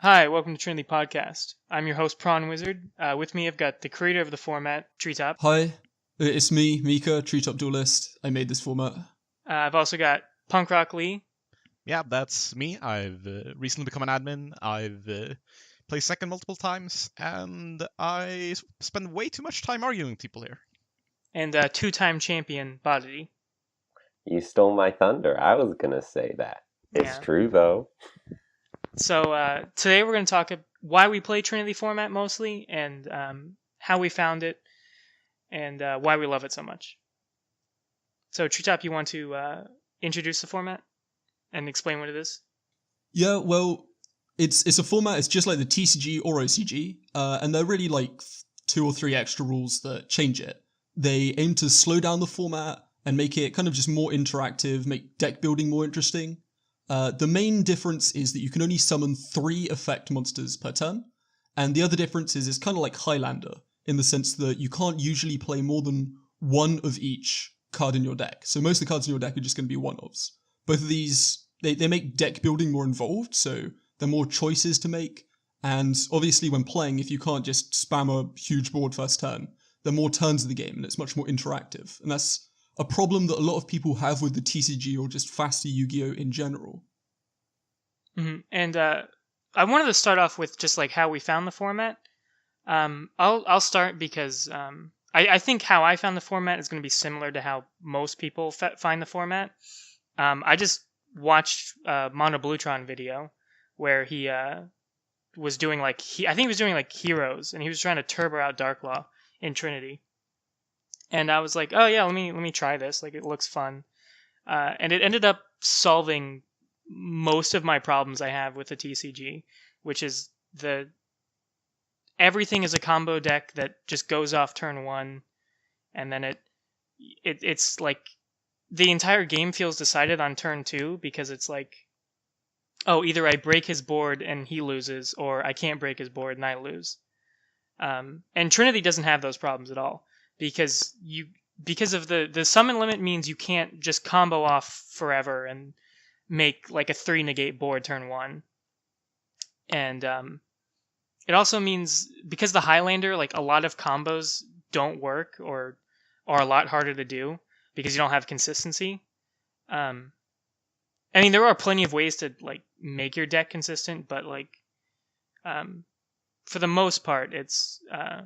Hi, welcome to Trinity Podcast. I'm your host, Prawn Wizard. With me, I've got the creator of the format, Treetop. Hi, it's me, Mika, Treetop Duelist. I made this format. I've also got Punk Rock Lee. Yeah, that's me. I've recently become an admin. I've played second multiple times, and I spend way too much time arguing with people here. And two-time champion, Bodity. You stole my thunder. I was going to say that. It's true, though. So today we're going to talk about why we play Trinity format mostly, and how we found it, and why we love it so much. So Treetop, you want to introduce the format and explain what it is? Yeah, well, it's a format. It's just like the TCG or OCG, and they're really like 2 or 3 extra rules that change it. They aim to slow down the format and make it kind of just more interactive, make deck building more interesting. The main difference is that you can only summon 3 effect monsters per turn, and the other difference is it's kind of like Highlander, in the sense that you can't usually play more than one of each card in your deck. So most of the cards in your deck are just going to be one-offs. Both of these, they make deck building more involved, so there are more choices to make, and obviously when playing, if you can't just spam a huge board first turn, there are more turns of the game, and it's much more interactive, and that's a problem that a lot of people have with the TCG or just faster Yu-Gi-Oh in general. Mm-hmm. And I wanted to start off with just like how we found the format. I'll start because I think how I found the format is going to be similar to how most people find the format. I just watched a Mono Bluetron video where he was doing I think he was doing like Heroes, and he was trying to turbo out Darklaw in Trinity. And I was like, oh yeah, let me try this. Like, it looks fun. And it ended up solving most of my problems I have with the TCG, which is everything is a combo deck that just goes off turn 1, and then it's like the entire game feels decided on turn 2, because it's like, oh, either I break his board and he loses, or I can't break his board and I lose. And Trinity doesn't have those problems at all. Because of the summon limit means you can't just combo off forever and make like a 3 negate board turn 1. And it also means, because the Highlander, like, a lot of combos don't work or are a lot harder to do because you don't have consistency. I mean, there are plenty of ways to like make your deck consistent, but like for the most part, it's a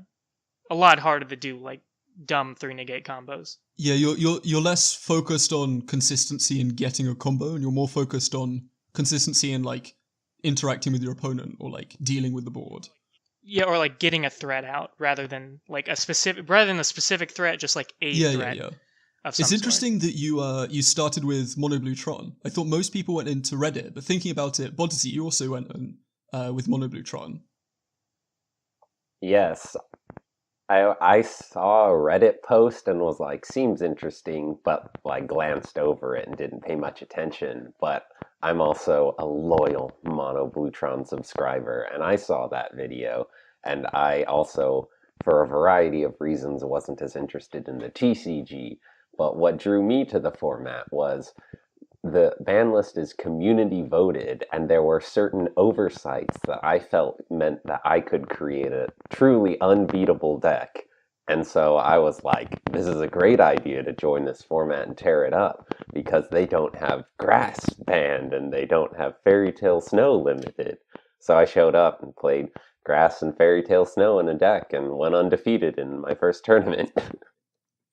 lot harder to do like dumb 3 negate combos. Yeah, you're less focused on consistency and getting a combo, and you're more focused on consistency and like interacting with your opponent or like dealing with the board. Yeah, or like getting a threat out rather than a specific threat, just like a threat. Yeah. Of some it's interesting that you started with Mono Bluetron. I thought most people went into Reddit, but thinking about it, Bodzy, you also went with Mono Bluetron. Yes. I saw a Reddit post and was like, seems interesting, but like glanced over it and didn't pay much attention. But I'm also a loyal Mono Bluetron subscriber, and I saw that video, and I also, for a variety of reasons, wasn't as interested in the TCG. But what drew me to the format was the Banlist is community voted, and there were certain oversights that I felt meant that I could create a truly unbeatable deck. And so I was like, this is a great idea to join this format and tear it up, because they don't have grass banned and they don't have Fairy Tale Snow limited. So I showed up and played grass and Fairy Tale Snow in a deck and went undefeated in my first tournament.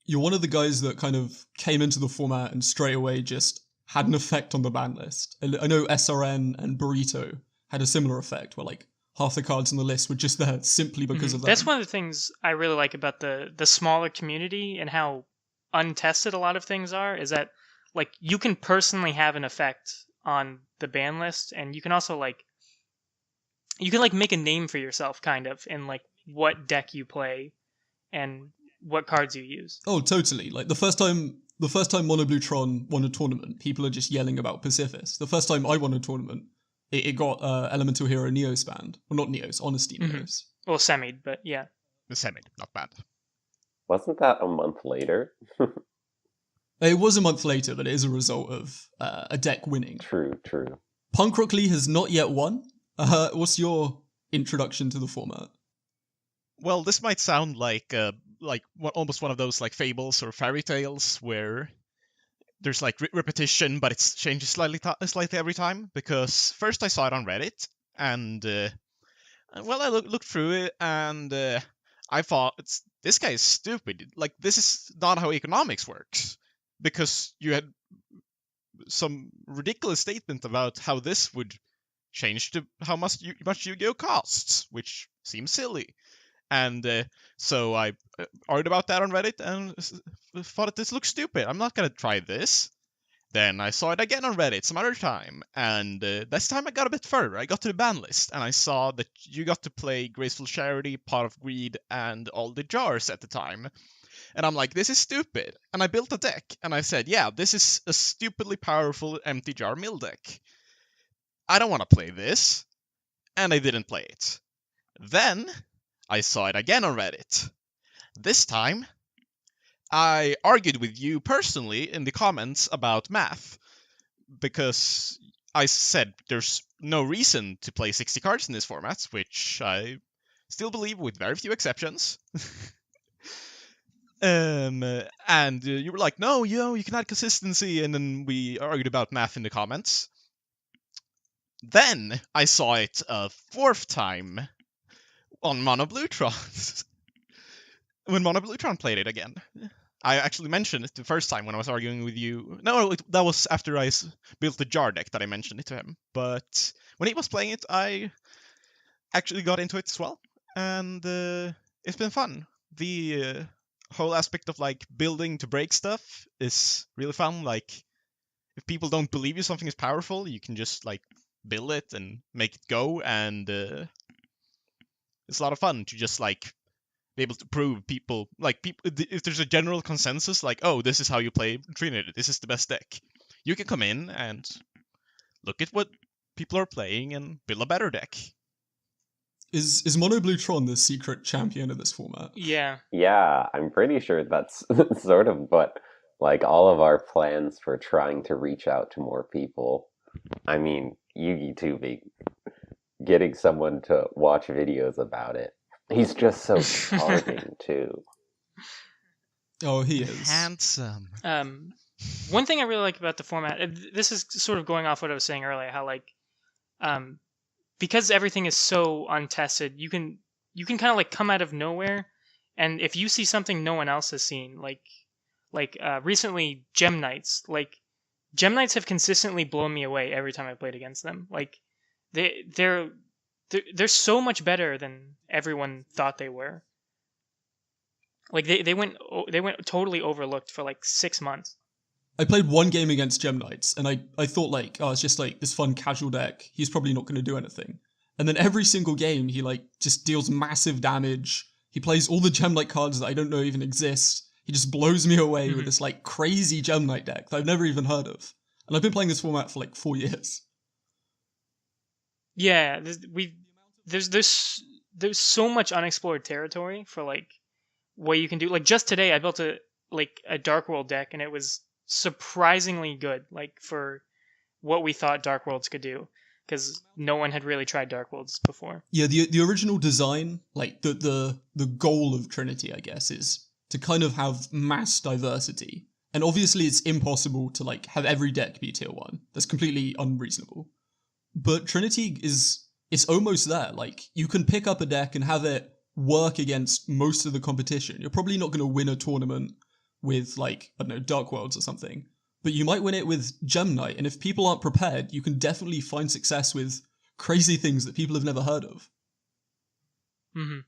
You're one of the guys that kind of came into the format and straight away just had an effect on the ban list. I know SRN and Burrito had a similar effect, where like half the cards on the list were just there simply because of that. That's one of the things I really like about the smaller community and how untested a lot of things are, is that like you can personally have an effect on the ban list, and you can also like make a name for yourself kind of in like what deck you play and what cards you use. Oh, totally. Like the first time Mono Bluetron won a tournament, people are just yelling about Pacifist. The first time I won a tournament, it got Elemental Hero Neos banned. Well, not Neos, Honesty Neos. Well, semied, but yeah. The semied, not bad. Wasn't that a month later? It was a month later, but it is a result of a deck winning. True. Punk Rock Lee has not yet won. What's your introduction to the format? Well, this might sound like almost one of those like fables or fairy tales where there's like repetition, but it changes slightly every time. Because first I saw it on Reddit, and well, I looked through it, and I thought this guy is stupid. Like, this is not how economics works. Because you had some ridiculous statement about how this would change to how much Yu-Gi-Oh costs, which seems silly. And so I argued about that on Reddit and thought that this looks stupid. I'm not gonna try this. Then I saw it again on Reddit some other time, and this time I got a bit further. I got to the Banlist, and I saw that you got to play Graceful Charity, Pot of Greed, and all the jars at the time. And I'm like, this is stupid. And I built a deck, and I said, yeah, this is a stupidly powerful empty jar mill deck. I don't want to play this. And I didn't play it. Then I saw it again on Reddit. This time, I argued with you personally in the comments about math, because I said there's no reason to play 60 cards in this format, which I still believe with very few exceptions. And you were like, no, you can add consistency, and then we argued about math in the comments. Then I saw it a fourth time on Mono Bluetron. When Mono Bluetron played it again. I actually mentioned it the first time when I was arguing with you. No, that was after I built the jar deck that I mentioned it to him. But when he was playing it, I actually got into it as well. And it's been fun. The whole aspect of like building to break stuff is really fun. Like, if people don't believe you something is powerful, you can just like build it and make it go. And it's a lot of fun to just like be able to prove people if there's a general consensus like, oh, this is how you play Trinity, this is the best deck, you can come in and look at what people are playing and build a better deck. Is Mono Bluetron the secret champion of this format? Yeah. Yeah, I'm pretty sure that's sort of what, like, all of our plans for trying to reach out to more people. I mean, YugiTubing, getting someone to watch videos about it. He's just so charming, too. Oh, he is. Handsome. One thing I really like about the format, this is sort of going off what I was saying earlier, how like, because everything is so untested, you can kind of like come out of nowhere, and if you see something no one else has seen, like recently Gem Knights, like Gem Knights have consistently blown me away every time I played against them. Like they're so much better than everyone thought they were. Like they went totally overlooked for like 6 months. I played one game against Gem Knights, and I thought like, oh, it's just like this fun casual deck. He's probably not going to do anything. And then every single game, he like just deals massive damage. He plays all the Gem Knight cards that I don't know even exist. He just blows me away with this like crazy Gem Knight deck that I've never even heard of. And I've been playing this format for like 4 years. Yeah, there's so much unexplored territory for like what you can do. Like just today, I built a Dark World deck, and it was surprisingly good, like for what we thought Dark Worlds could do, because no one had really tried Dark Worlds before. Yeah, the original design, like the goal of Trinity, I guess, is to kind of have mass diversity. And obviously it's impossible to like have every deck be tier 1. That's completely unreasonable. But Trinity it's almost there. Like, you can pick up a deck and have it work against most of the competition. You're probably not going to win a tournament with, like, I don't know, Dark Worlds or something. But you might win it with Gem Knight, and if people aren't prepared, you can definitely find success with crazy things that people have never heard of. Mm-hmm.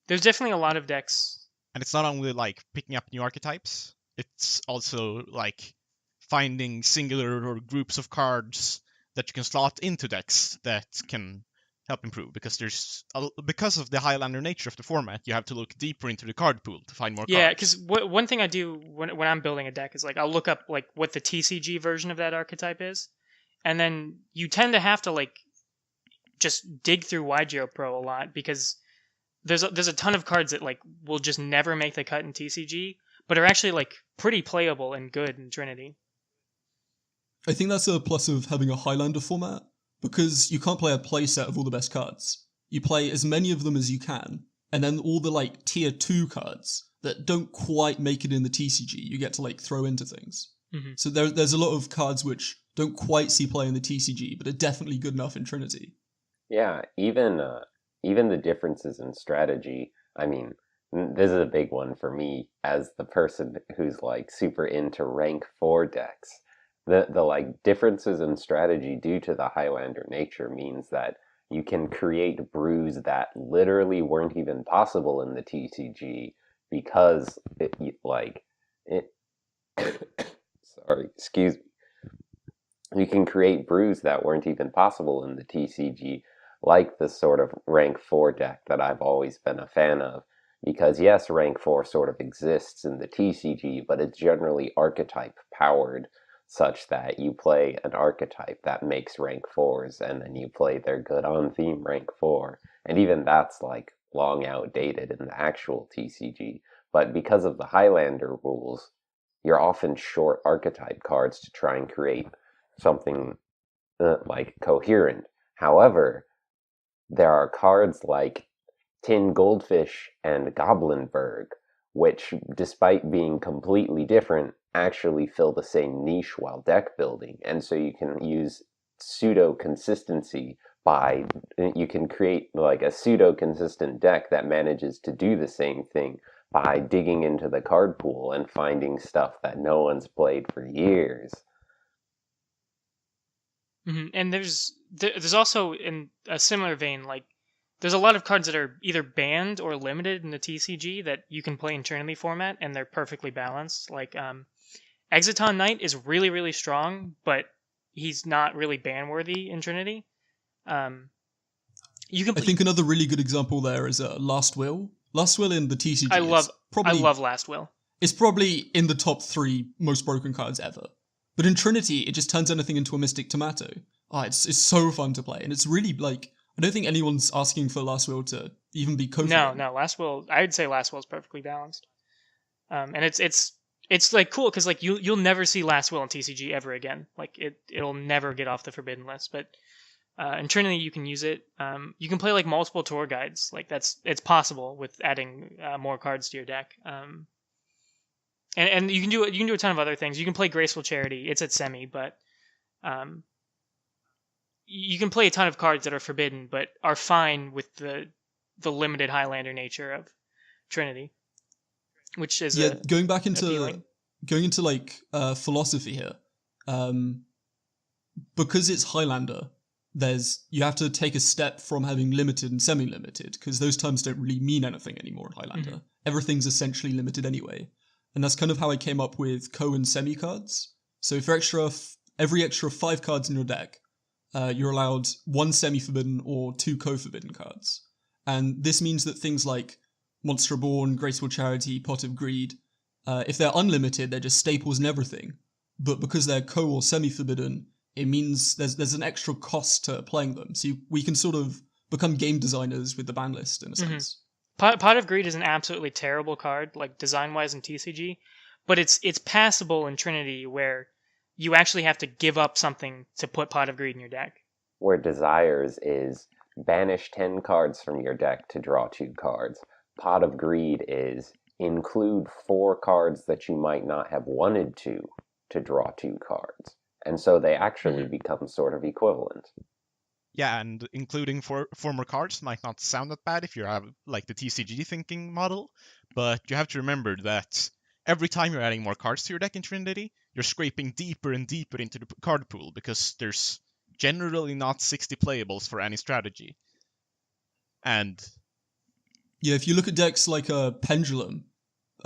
There's definitely a lot of decks. And it's not only, like, picking up new archetypes, it's also, like, finding singular or groups of cards that you can slot into decks that can help improve, because because of the Highlander nature of the format, you have to look deeper into the card pool to find more cards. Yeah, because one thing I do when I'm building a deck is like I'll look up like what the TCG version of that archetype is, and then you tend to have to like just dig through Yugioh Pro a lot, because there's a ton of cards that like will just never make the cut in TCG, but are actually like pretty playable and good in Trinity. I think that's a plus of having a Highlander format. because you can't play a playset of all the best cards. You play as many of them as you can, and then all the like tier 2 cards that don't quite make it in the TCG, you get to like throw into things. Mm-hmm. So there's a lot of cards which don't quite see play in the TCG, but are definitely good enough in Trinity. Yeah, even the differences in strategy. I mean, this is a big one for me as the person who's like super into rank 4 decks. The like differences in strategy due to the Highlander nature means that you can create brews that literally weren't even possible in the TCG because it sorry, excuse me. You can create brews that weren't even possible in the TCG, like the sort of rank 4 deck that I've always been a fan of. Because yes, rank 4 sort of exists in the TCG, but it's generally archetype powered, such that you play an archetype that makes rank 4s, and then you play their good on theme rank 4. And even that's like long outdated in the actual TCG. But because of the Highlander rules, you're often short archetype cards to try and create something like coherent. However, there are cards like Tin Goldfish and Goblinberg, which, despite being completely different, actually fill the same niche while deck building. And so you can use pseudo consistency by, you can create like a pseudo consistent deck that manages to do the same thing by digging into the card pool and finding stuff that no one's played for years. Mm-hmm. And there's also, in a similar vein, like there's a lot of cards that are either banned or limited in the TCG that you can play in Trinity format, and they're perfectly balanced. Like Exiton Knight is really, really strong, but he's not really ban worthy in Trinity. You can. I think another really good example there is Last Will. Last Will in the TCG. I love Last Will. It's probably in the top 3 most broken cards ever. But in Trinity, it just turns anything into a Mystic Tomato. It's so fun to play, and it's really like, I don't think anyone's asking for Last Will to even be co-fed. No, Last Will. I would say Last Will is perfectly balanced. And it's like cool because like you'll never see Last Will in TCG ever again. Like it'll never get off the forbidden list. But in Trinity you can use it. You can play like multiple tour guides. Like it's possible with adding more cards to your deck. And you can do a ton of other things. You can play Graceful Charity. It's at semi, but you can play a ton of cards that are forbidden, but are fine with the limited Highlander nature of Trinity, which is going into like philosophy here, because it's Highlander. You have to take a step from having limited and semi-limited, because those terms don't really mean anything anymore in Highlander. Mm-hmm. Everything's essentially limited anyway. And that's kind of how I came up with co and semi cards. So for every extra 5 cards in your deck, you're allowed 1 semi-forbidden or 2 co-forbidden cards. And this means that things like Monster Born, Graceful Charity, Pot of Greed, if they're unlimited, they're just staples and everything. But because they're co or semi-forbidden, it means there's an extra cost to playing them. So we can sort of become game designers with the ban list in a sense. Pot of Greed is an absolutely terrible card, like design-wise in TCG, but it's passable in Trinity, where you actually have to give up something to put Pot of Greed in your deck. Where Desires is banish 10 cards from your deck to draw 2 cards. Pot of Greed is include 4 cards that you might not have wanted to draw 2 cards. And so they actually become sort of equivalent. Yeah, and including 4 more cards might not sound that bad if you have like the TCG thinking model, but you have to remember that every time you're adding more cards to your deck in Trinity, you're scraping deeper and deeper into the card pool, because there's generally not 60 playables for any strategy. And yeah, if you look at decks like a Pendulum,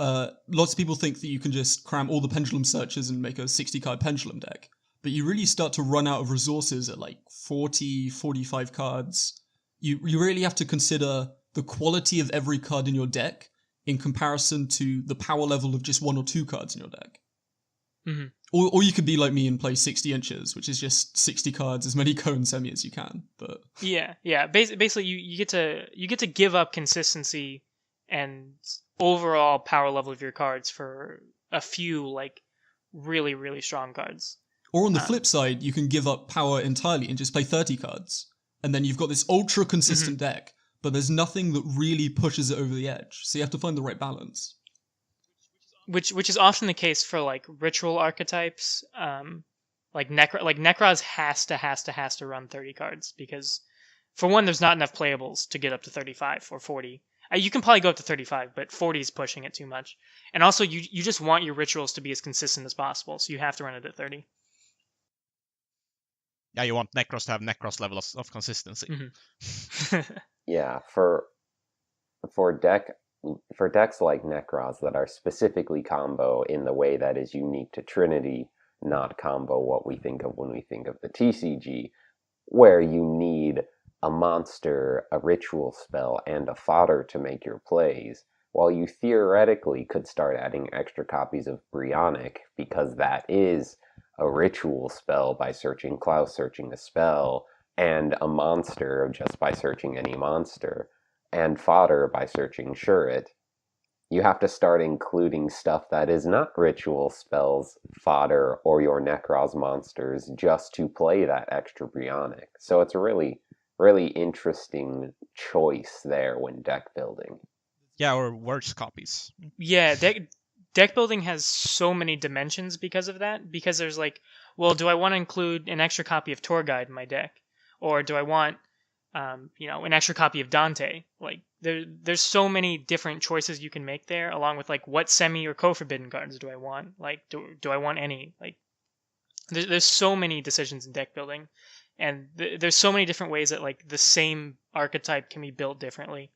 lots of people think that you can just cram all the Pendulum searches and make a 60-card Pendulum deck. But you really start to run out of resources at like 40, 45 cards. You really have to consider the quality of every card in your deck in comparison to the power level of just 1 or 2 cards in your deck. Mm-hmm. Or you could be like me and play 60 inches, which is just 60 cards, as many co and semi as you can. But yeah. Basically, you get to give up consistency and overall power level of your cards for a few like really, really strong cards. Or on the flip side, you can give up power entirely and just play 30 cards. And then you've got this ultra consistent deck, but there's nothing that really pushes it over the edge. So you have to find the right balance. Which is often the case for like ritual archetypes. Like Necroz has to run 30 cards because, for one, there's not enough playables to get up to 35 or 40. You can probably go up to 35, but 40 is pushing it too much. And also, you just want your rituals to be as consistent as possible, so you have to run it at 30. Yeah, you want Necros to have Necros level of consistency. Yeah, for decks like Necros that are specifically combo in the way that is unique to Trinity, not combo what we think of when we think of the TCG, where you need a monster, a ritual spell, and a fodder to make your plays, while you theoretically could start adding extra copies of Brionic, because that is a ritual spell by searching Klaus, searching a spell, and a monster just by searching any monster, and fodder by searching Shuret, you have to start including stuff that is not ritual spells, fodder, or your Necros monsters just to play that extra Brionic. So it's a really, really interesting choice there when deck building. Yeah, or worse copies. Yeah, deck building has so many dimensions because of that. Because there's like, well, do I want to include an extra copy of Tour Guide in my deck? Or do I want, an extra copy of Dante? Like, there's so many different choices you can make there, along with like what semi or co-forbidden cards do I want? Like, do I want any? Like, there's so many decisions in deck building, and there's so many different ways that like the same archetype can be built differently,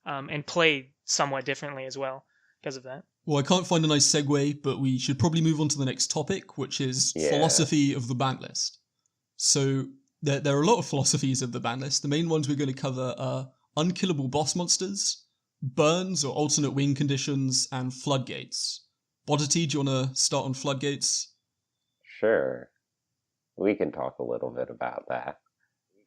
and played somewhat differently as well because of that. Well, I can't find a nice segue, but we should probably move on to the next topic, which is philosophy of the Banlist. So there are a lot of philosophies of the Banlist. The main ones we're going to cover are unkillable boss monsters, burns or alternate win conditions, and floodgates. Bodity, do you want to start on floodgates? Sure. We can talk a little bit about that.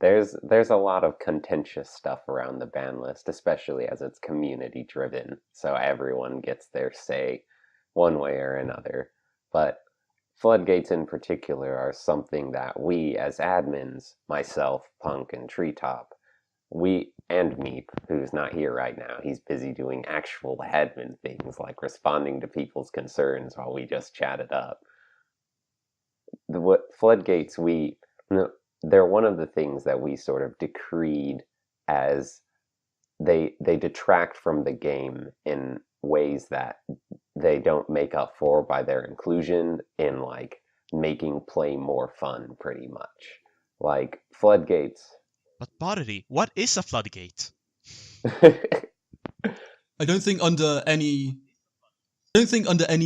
There's a lot of contentious stuff around the ban list, especially as it's community driven, so everyone gets their say one way or another. But floodgates in particular are something that we as admins, myself, Punk, and Treetop, and Meep, who's not here right now, he's busy doing actual admin things like responding to people's concerns while we just chat it up. Floodgates, they're one of the things that we sort of decreed as they detract from the game in ways that they don't make up for by their inclusion in like making play more fun, pretty much. Like floodgates. But Bodity, what is a floodgate? I don't think under any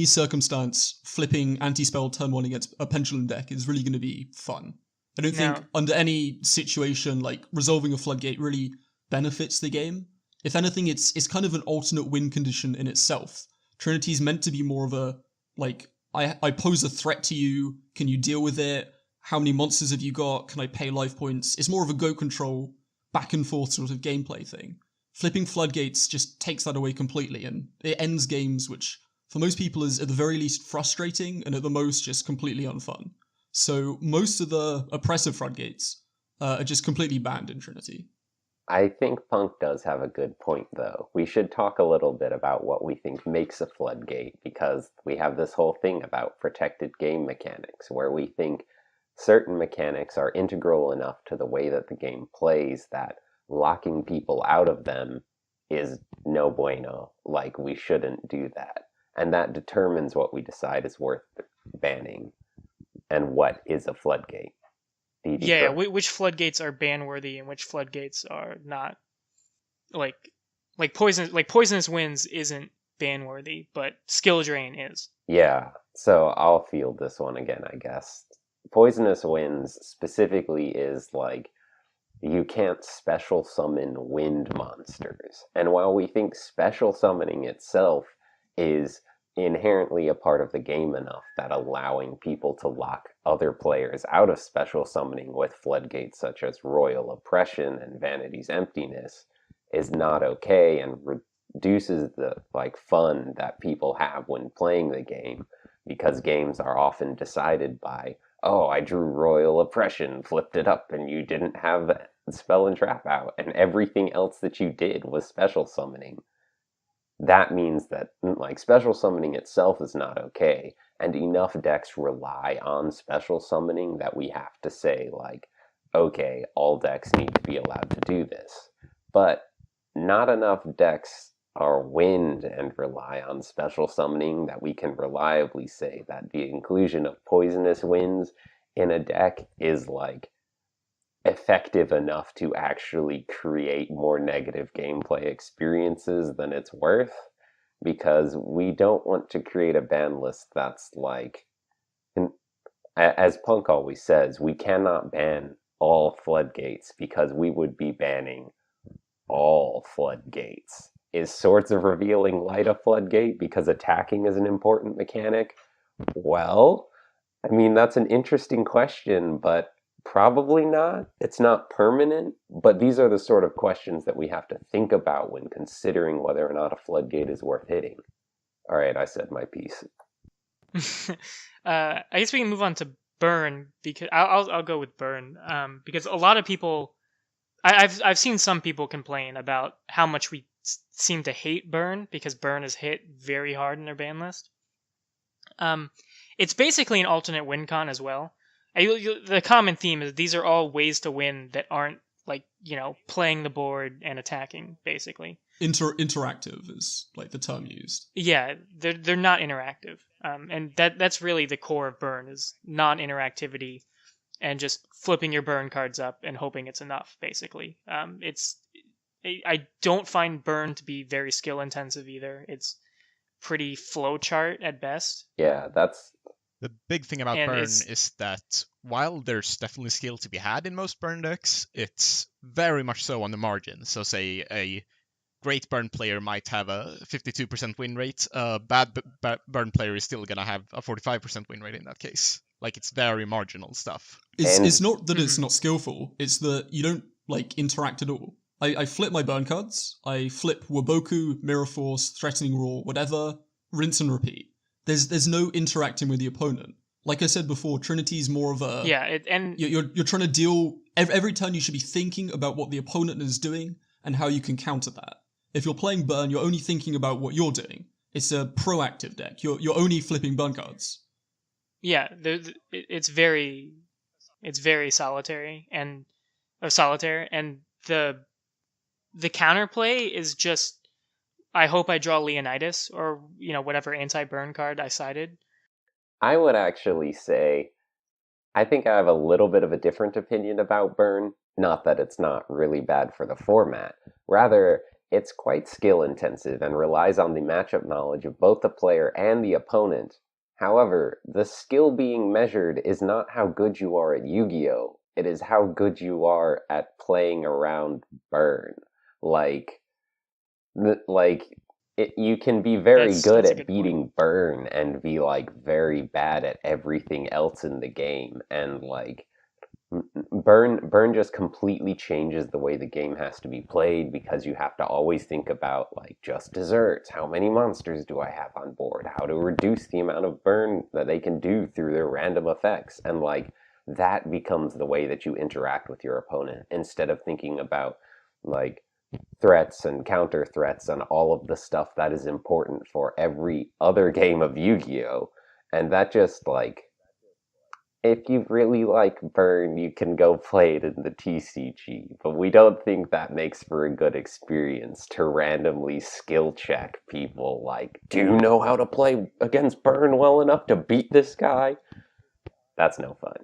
circumstance flipping anti-spell turn 1 against a pendulum deck is really going to be fun. I don't think under any situation like resolving a floodgate really benefits the game. If anything, it's kind of an alternate win condition in itself. Trinity's meant to be more of a, like, I pose a threat to you, can you deal with it? How many monsters have you got? Can I pay life points? It's more of a go control, back and forth sort of gameplay thing. Flipping floodgates just takes that away completely, and it ends games which, for most people, is at the very least frustrating, and at the most just completely unfun. So most of the oppressive floodgates are just completely banned in Trinity. I think Punk does have a good point, though. We should talk a little bit about what we think makes a floodgate, because we have this whole thing about protected game mechanics, where we think certain mechanics are integral enough to the way that the game plays that locking people out of them is no bueno. Like, we shouldn't do that. And that determines what we decide is worth banning and what is a floodgate. Yeah, which floodgates are ban worthy and which floodgates are not. Like poisonous winds isn't ban worthy, but skill drain is. Yeah, so I'll field this one again, I guess. Poisonous winds specifically is like you can't special summon wind monsters. And while we think special summoning itself is inherently a part of the game enough that allowing people to lock other players out of special summoning with floodgates such as Royal Oppression and Vanity's Emptiness is not okay and reduces the fun that people have when playing the game, because games are often decided by oh, I drew Royal Oppression, flipped it up, and you didn't have Spell and Trap out, and everything else that you did was special summoning. That means that, like, special summoning itself is not okay, and enough decks rely on special summoning that we have to say, like, okay, all decks need to be allowed to do this. But not enough decks are wind and rely on special summoning that we can reliably say that the inclusion of poisonous winds in a deck is, like, effective enough to actually create more negative gameplay experiences than it's worth, because we don't want to create a ban list that's like, as Punk always says, we cannot ban all floodgates because we would be banning all floodgates. Is Swords of Revealing Light a floodgate because attacking is an important mechanic? Well, I mean, that's an interesting question, but probably not. It's not permanent, but these are the sort of questions that we have to think about when considering whether or not a floodgate is worth hitting. All right, I said my piece. I guess we can move on to burn, because I'll go with burn, because a lot of people, I've seen some people complain about how much we seem to hate burn, because burn is hit very hard in their ban list. It's basically an alternate win con as well. The common theme is these are all ways to win that aren't, like, playing the board and attacking, basically. Interactive is like the term used. Yeah, they're not interactive, and that's really the core of burn, is non-interactivity and just flipping your burn cards up and hoping it's enough. Basically, I don't find burn to be very skill intensive either. It's pretty flowchart at best. Yeah, that's the big thing about And burn it's- is that while there's definitely skill to be had in most burn decks, it's very much so on the margin. So say a great burn player might have a 52% win rate. A bad burn player is still going to have a 45% win rate in that case. Like, it's very marginal stuff. It's not that it's not skillful, it's that you don't, like, interact at all. I flip my burn cards, I flip Waboku, Mirror Force, Threatening Roar, whatever, rinse and repeat. There's no interacting with the opponent. Like I said before, Trinity's more of a... Yeah, You're trying to deal... Every turn you should be thinking about what the opponent is doing and how you can counter that. If you're playing burn, you're only thinking about what you're doing. It's a proactive deck. You're only flipping burn cards. Yeah, it's very solitary and solitaire, and the counterplay is just, I hope I draw Leonidas or whatever anti-burn card I cited. I would actually say, I think I have a little bit of a different opinion about burn. Not that it's not really bad for the format. Rather, it's quite skill intensive and relies on the matchup knowledge of both the player and the opponent. However, the skill being measured is not how good you are at Yu-Gi-Oh! It is how good you are at playing around burn. You can be very good That's a at good beating point. burn and be, like, very bad at everything else in the game, and, like, burn just completely changes the way the game has to be played, because you have to always think about, like, just desserts, how many monsters do I have on board, how to reduce the amount of burn that they can do through their random effects, and, like, that becomes the way that you interact with your opponent, instead of thinking about, like, threats and counter threats and all of the stuff that is important for every other game of Yu-Gi-Oh! And that just, like, if you really like burn, you can go play it in the TCG, but we don't think that makes for a good experience to randomly skill check people, like, do you know how to play against burn well enough to beat this guy? That's no fun.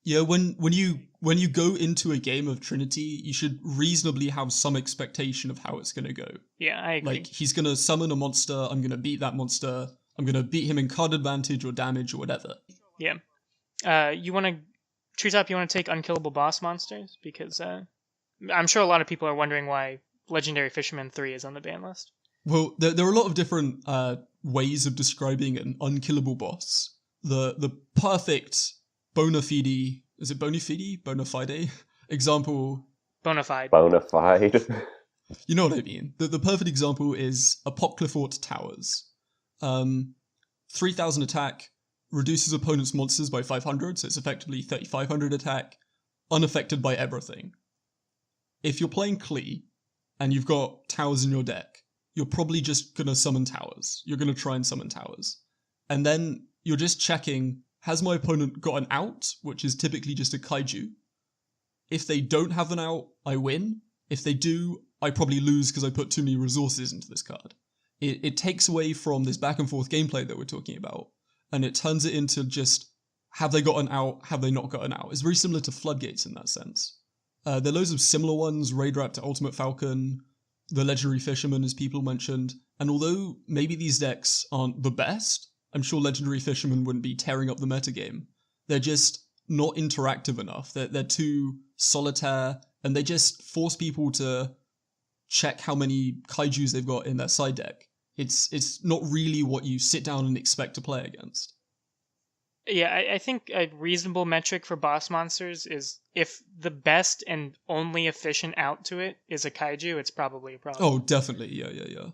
Yeah, when you go into a game of Trinity, you should reasonably have some expectation of how it's going to go. Yeah, I agree. Like, he's going to summon a monster, I'm going to beat that monster, I'm going to beat him in card advantage or damage or whatever. Yeah. You want to, Treetop, you want to take unkillable boss monsters? Because I'm sure a lot of people are wondering why Legendary Fisherman 3 is on the ban list. Well, there are a lot of different ways of describing an unkillable boss. The perfect bona fide, is it bona fide example? Bonafide. Bonafide. You know what I mean. The perfect example is Apocryphort Towers. 3,000 attack, reduces opponent's monsters by 500, so it's effectively 3500 attack, unaffected by everything. If you're playing Klee, and you've got towers in your deck, you're probably just going to summon towers. You're going to try and summon towers. And then you're just checking, has my opponent got an out, which is typically just a kaiju? If they don't have an out, I win. If they do, I probably lose because I put too many resources into this card. It takes away from this back and forth gameplay that we're talking about, and it turns it into just, have they got an out, have they not got an out? It's very similar to Floodgates in that sense. There are loads of similar ones, Raid Raptor, Ultimate Falcon, the Legendary Fisherman, as people mentioned, and although maybe these decks aren't the best, I'm sure Legendary Fisherman wouldn't be tearing up the metagame. They're just not interactive enough. They're too solitaire, and they just force people to check how many kaijus they've got in their side deck. It's not really what you sit down and expect to play against. Yeah, I think a reasonable metric for boss monsters is if the best and only efficient out to it is a kaiju, it's probably a problem. Oh, definitely. Yeah.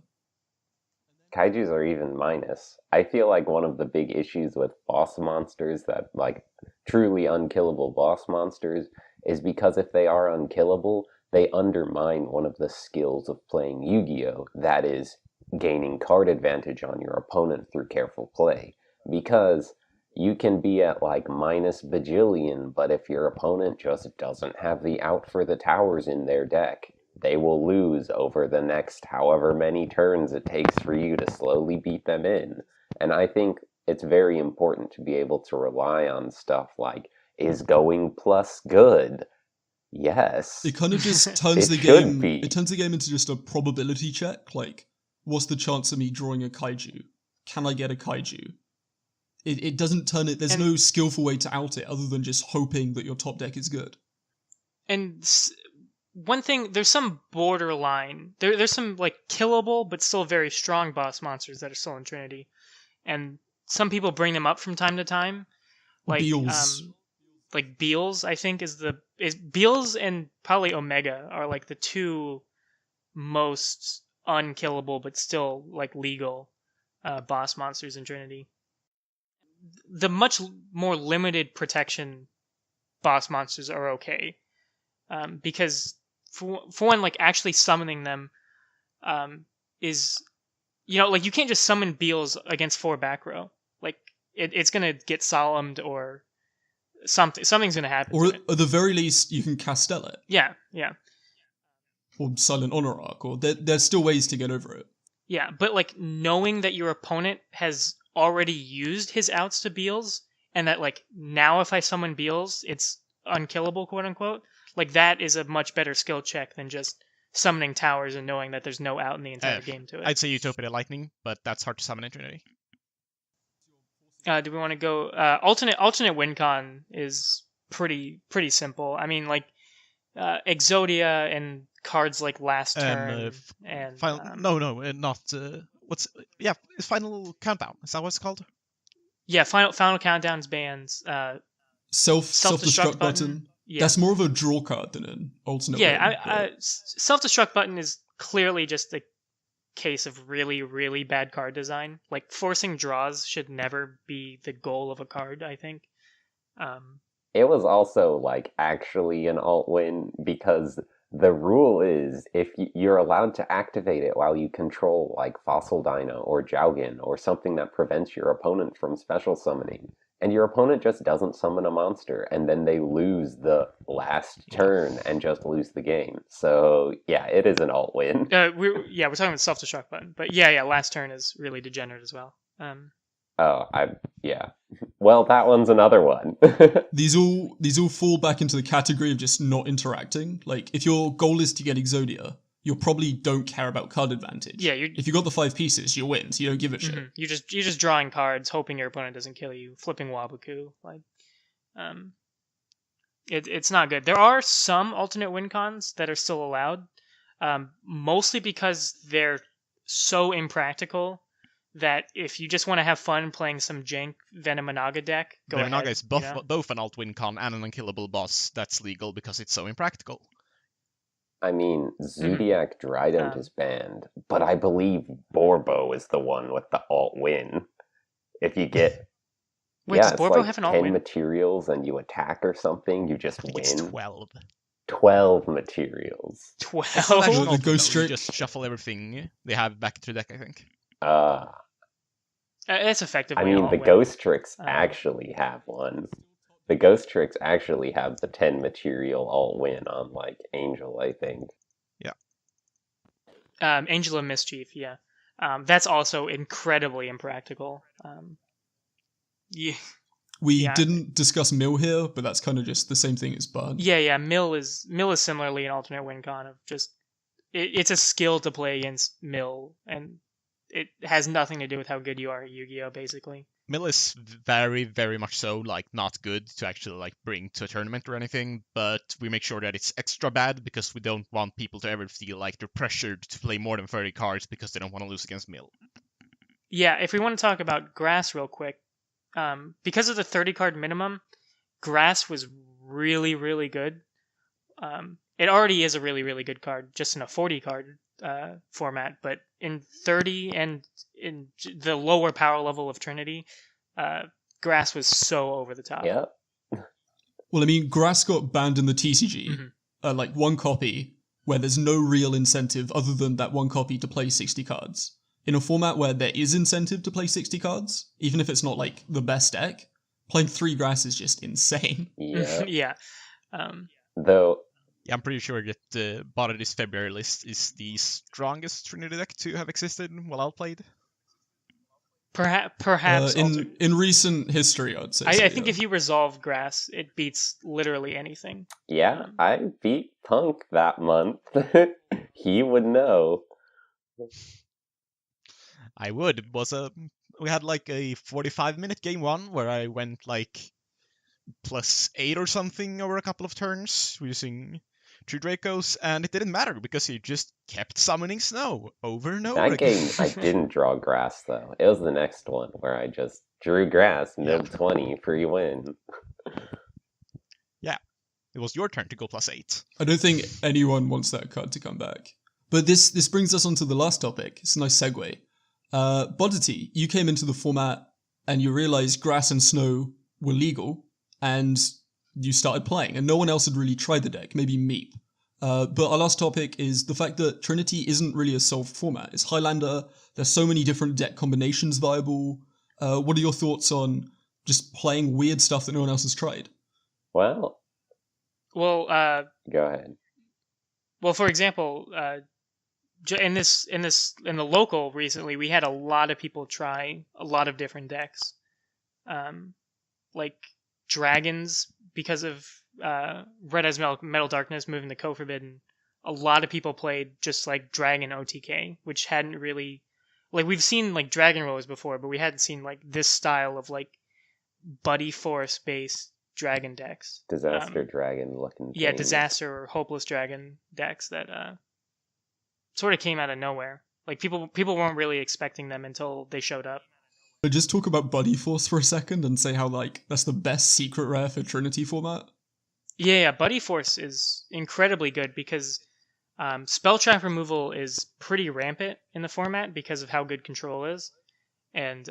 Kaijus are even minus. I feel like one of the big issues with boss monsters that, like, truly unkillable boss monsters is because if they are unkillable, they undermine one of the skills of playing Yu-Gi-Oh! That is, gaining card advantage on your opponent through careful play. Because you can be at like minus bajillion, but if your opponent just doesn't have the out for the towers in their deck, they will lose over the next however many turns it takes for you to slowly beat them in. And I think it's very important to be able to rely on stuff like, is going plus good? Yes. It kind of just turns It the should game. be. It turns the game into just a probability check. Like, what's the chance of me drawing a kaiju? Can I get a kaiju? It doesn't turn it. There's no skillful way to out it other than just hoping that your top deck is good. And one thing, there's some borderline. There's some like killable but still very strong boss monsters that are still in Trinity, and some people bring them up from time to time. Like Beals. Like Beals, I think is Beals and probably Omega are like the two most unkillable but still like legal boss monsters in Trinity. The much more limited protection boss monsters are okay, because for one, like actually summoning them is, like you can't just summon Beals against 4 back row. Like it's gonna get solemned or something's gonna happen. Or to it. at the very least, you can Castell it. Yeah. Or Silent Honor Arc, or there's still ways to get over it. Yeah, but like knowing that your opponent has already used his outs to Beals, and that like now if I summon Beals, it's unkillable, quote unquote. Like that is a much better skill check than just summoning towers and knowing that there's no out in the entire game to it. I'd say Utopia Lightning, but that's hard to summon in Trinity. Do we want to go alternate win con is pretty simple. I mean, like Exodia and cards like Last Turn and final, not it's Final Countdown. Is that what it's called? Yeah, Final Countdown's bans. Self-destruct button. Yeah. That's more of a draw card than an alternate. Yeah, self-destruct button is clearly just a case of really, really bad card design. Like forcing draws should never be the goal of a card, I think. It was also like actually an alt win because the rule is if you're allowed to activate it while you control like Fossil Dino or Jowgin or something that prevents your opponent from special summoning. And your opponent just doesn't summon a monster, and then they lose the last turn and just lose the game. So yeah, it is an alt win. We're talking about self-destruct button, but yeah, Last Turn is really degenerate as well. Well, that one's another one. These all fall back into the category of just not interacting. Like if your goal is to get Exodia, you probably don't care about card advantage. Yeah, if you got the 5 pieces, you win. So you don't give a shit. Mm-hmm. You're just drawing cards, hoping your opponent doesn't kill you, flipping Wabuku. Like, it's not good. There are some alternate win cons that are still allowed, mostly because they're so impractical that if you just want to have fun playing some jank Venomanaga deck, go ahead. Venomanaga is both an alt win con and an unkillable boss that's legal because it's so impractical. I mean, Zodiac Trident is banned, but I believe Borbo is the one with the alt win. If you get Wait, does it's Borbo like have an 10 all-win? materials and you attack or something, you just I think it's win. 12. 12 materials. It's not 12? actually The an all-win, ghost though. You trick. just shuffle everything they have back into the deck, I think. It's effectively I an mean, the all-win. ghost tricks Uh, actually have one. The ghost tricks actually have the 10 material all win on, like, Angel, I think. Angel of Mischief, yeah. That's also incredibly impractical. Yeah, We Yeah. didn't discuss Mill here, but that's kind of just the same thing as Burn. yeah. Mill is similarly an alternate win con of just it's a skill to play against Mill, and it has nothing to do with how good you are at Yu-Gi-Oh. Basically. Mill is very, very much so, like, not good to actually, like, bring to a tournament or anything, but we make sure that it's extra bad because we don't want people to ever feel like they're pressured to play more than 30 cards because they don't want to lose against Mill. Yeah, if we want to talk about Grass real quick, because of the 30 card minimum, Grass was really, really good. It already is a really, really good card, just in a 40 card format, but in 30 and in the lower power level of Trinity, Grass was so over the top. Yep. Well, I mean, Grass got banned in the TCG, Mhm. like one copy, where there's no real incentive other than that one copy to play 60 cards. In a format where there is incentive to play 60 cards, even if it's not like the best deck, playing 3 Grass is just insane. Yeah. Yeah. Though, Yeah, I'm pretty sure that the bottom of this February list is the strongest Trinity deck to have existed while outplayed. Perhaps Alter. In recent history, I'd say. I think if you resolve Grass, it beats literally anything. yeah, I beat Punk that month. He would know. I would. It was we had like a 45-minute game 1 where I went like +8 or something over a couple of turns using 2 Dracos, and it didn't matter because he just kept summoning Snow over and over That again. game, I didn't draw Grass, though. It was the next one where I just drew Grass, milled 20, free win. Yeah, it was your turn to go +8. I don't think anyone wants that card to come back. But this brings us on to the last topic. It's a nice segue. Bodity, you came into the format and you realized Grass and Snow were legal, and you started playing, and no one else had really tried the deck, maybe Meep. But our last topic is the fact that Trinity isn't really a solved format. It's Highlander, there's so many different deck combinations viable. What are your thoughts on just playing weird stuff that no one else has tried? Well, Well, go ahead. well, for example, in the local recently, we had a lot of people try a lot of different decks, like dragons because of Red as Metal Darkness moving to Co-Forbidden. A lot of people played just like Dragon OTK, which hadn't really, like, we've seen like Dragon Rollers before, but we hadn't seen like this style of like Buddy Force based dragon decks. Disaster Dragon looking Yeah, things. Disaster or Hopeless Dragon decks that sort of came out of nowhere. Like people weren't really expecting them until they showed up. But just talk about Buddy Force for a second and say how, like, that's the best secret rare for Trinity format. Yeah, Buddy Force is incredibly good because spell trap removal is pretty rampant in the format because of how good control is, and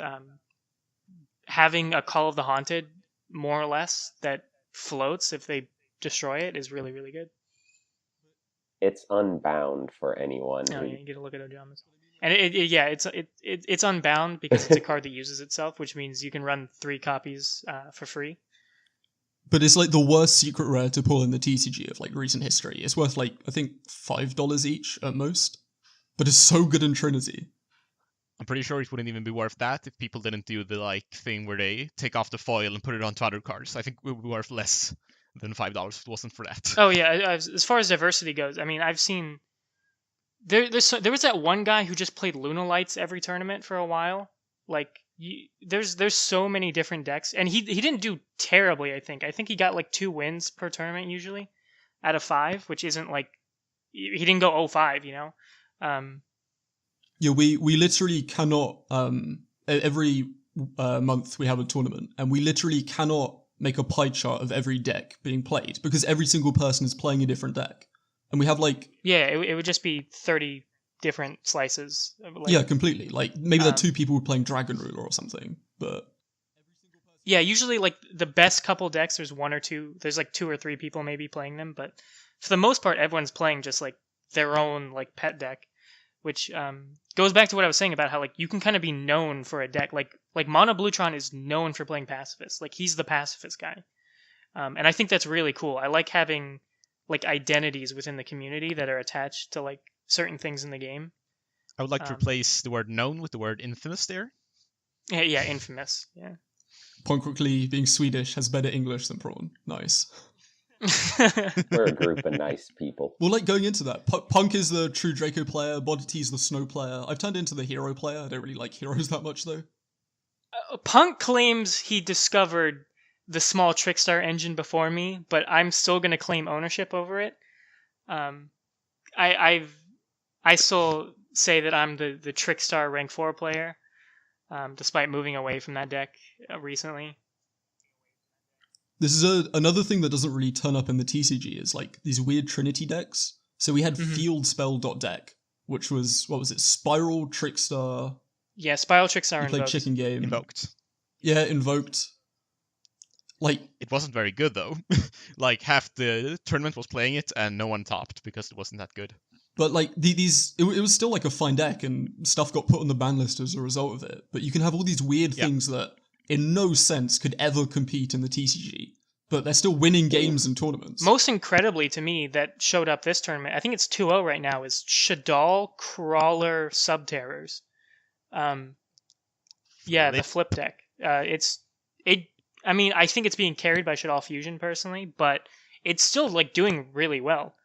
having a Call of the Haunted, more or less, that floats if they destroy it is really, really good. It's unbound for anyone. Oh who- yeah, you get a look at Ojamas. And it's unbound because it's a card that uses itself, which means you can run 3 copies for free. But it's like the worst secret rare to pull in the TCG of like recent history. It's worth like, I think, $5 each at most. But it's so good in Trinity. I'm pretty sure it wouldn't even be worth that if people didn't do the like thing where they take off the foil and put it onto other cards. I think it would be worth less than $5 if it wasn't for that. Oh yeah, as far as diversity goes, I mean, I've seen there was that one guy who just played Luna Lights every tournament for a while. Like there's so many different decks, and he didn't do terribly. I think he got like 2 wins per tournament usually out of 5, which isn't like he didn't go 0-5, you know. Yeah, we literally cannot, every month we have a tournament, and we literally cannot make a pie chart of every deck being played, because every single person is playing a different deck. And we have like... Yeah, it would just be 30 different slices. Like, yeah, completely. Like, maybe there are um, 2 people playing Dragon Ruler or something, but... Yeah, usually like the best couple decks, there's one or two, there's like 2 or 3 people maybe playing them, but for the most part, everyone's playing just like their own like pet deck, which goes back to what I was saying about how like you can kind of be known for a deck. Like Mono Blutron is known for playing pacifist. Like he's the pacifist guy, and I think that's really cool. I like having like identities within the community that are attached to like certain things in the game. I would like to replace the word known with the word infamous there. Yeah, infamous. Yeah. Punk quickly being Swedish has better English than Prawn. Nice. We're a group of nice people. Well, like going into that, Punk is the true Draco player, Boddity's the Snow player. I've turned into the hero player. I don't really like heroes that much though. Punk claims he discovered the small Trickstar engine before me, but I'm still going to claim ownership over it. I still say that I'm the Trickstar rank 4 player, despite moving away from that deck recently. This is another thing that doesn't really turn up in the TCG is like these weird Trinity decks. So we had fieldspell.deck, which was, what was it, Spiral, Trickstar. Yeah, Spiral, Trickstar, you played Invoked. Chicken Game. Invoked. Yeah, Invoked. Like, it wasn't very good though. Like half the tournament was playing it and no one topped because it wasn't that good. But like it was still like a fine deck and stuff got put on the ban list as a result of it. But you can have all these weird things that in no sense could ever compete in the TCG, but they're still winning games and tournaments. Most incredibly to me that showed up this tournament, I think it's 2-0 right now, is Shadal Crawler Subterrors. Yeah, the flip deck. I mean, I think it's being carried by Shadal Fusion personally, but it's still like doing really well.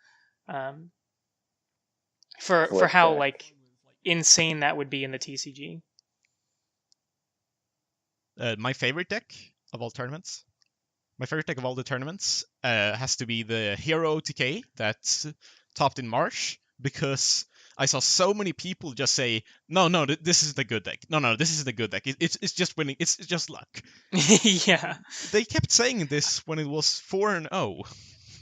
For how like insane that would be in the TCG. My favorite deck of all tournaments. My favorite deck of all the tournaments has to be the Hero TK that's topped in March, because I saw so many people just say, no, this is the good deck. No, this is the good deck. It's just winning. It's just luck. Yeah. They kept saying this when it was 4-0.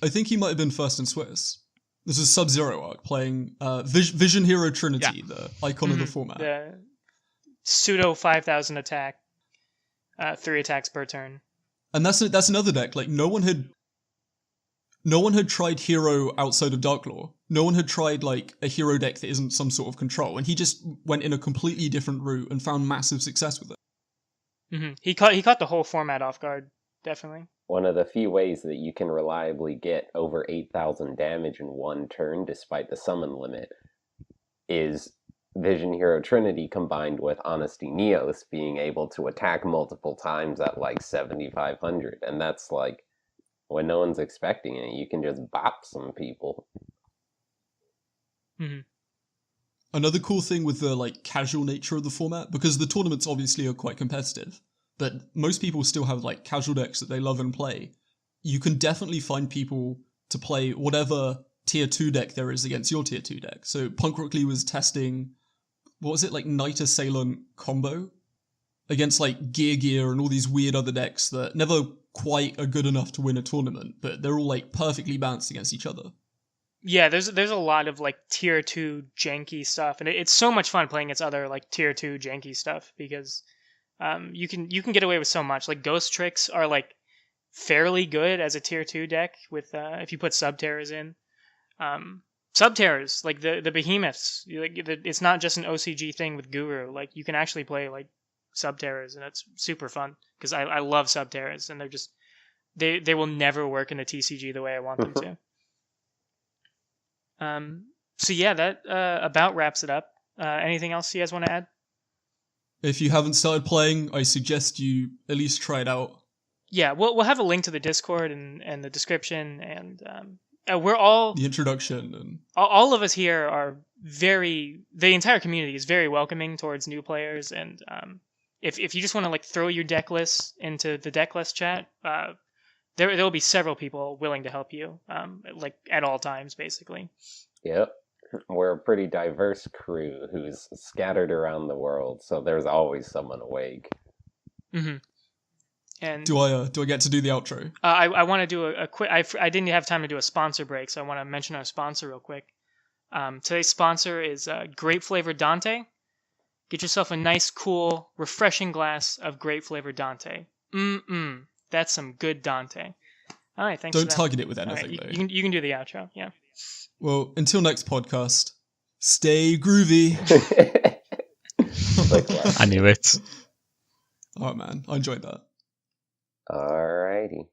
I think he might have been first in Swiss. This is Sub-Zero Arc playing Vision Hero Trinity, the icon of the format. The pseudo 5,000 attack, 3 attacks per turn. And that's another deck. Like no one had tried hero outside of Darklaw. No one had tried like a hero deck that isn't some sort of control, and he just went in a completely different route and found massive success with it. Mm-hmm. He caught the whole format off guard, definitely. One of the few ways that you can reliably get over 8,000 damage in one turn despite the summon limit is Vision Hero Trinity combined with Honesty Neos being able to attack multiple times at like 7,500, and that's like when no one's expecting it, you can just bop some people. Mm-hmm. Another cool thing with the like casual nature of the format, because the tournaments obviously are quite competitive, but most people still have like casual decks that they love and play. You can definitely find people to play whatever tier 2 deck there is against your tier 2 deck. So Punk Rookley was testing, what was it, like Knight Assailant combo against like Gear and all these weird other decks that never quite are good enough to win a tournament, but they're all like perfectly balanced against each other. Yeah, there's a lot of like tier 2 janky stuff, and it's so much fun playing against other like tier 2 janky stuff because you can get away with so much. Like Ghost Tricks are like fairly good as a tier 2 deck with if you put Subterrors in. Subterrors, like the behemoths, it's not just an OCG thing with Guru. Like you can actually play like Subterrors, and it's super fun because I love Subterrors, and they're just they will never work in the TCG the way I want them to. So yeah, that about wraps it up. Anything else you guys want to add? If you haven't started playing, I suggest you at least try it out. Yeah, we'll have a link to the Discord and the description, and we're all the introduction, and all of us here are the entire community is very welcoming towards new players, and if you just want to like throw your deck list into the deck list chat, there will be several people willing to help you, like at all times, basically. Yep. We're a pretty diverse crew who's scattered around the world, so there's always someone awake. Mm-hmm. And do I get to do the outro? I want to do a quick. I didn't have time to do a sponsor break, so I want to mention our sponsor real quick. Today's sponsor is Grape Flavored Dante. Get yourself a nice, cool, refreshing glass of Grape Flavored Dante. That's some good Dante. All right, thanks. Don't for that. target it with All right, anything, though. you can do the outro. Yeah. Well, until next podcast, stay groovy. I knew it. Oh man, I enjoyed that. Alrighty.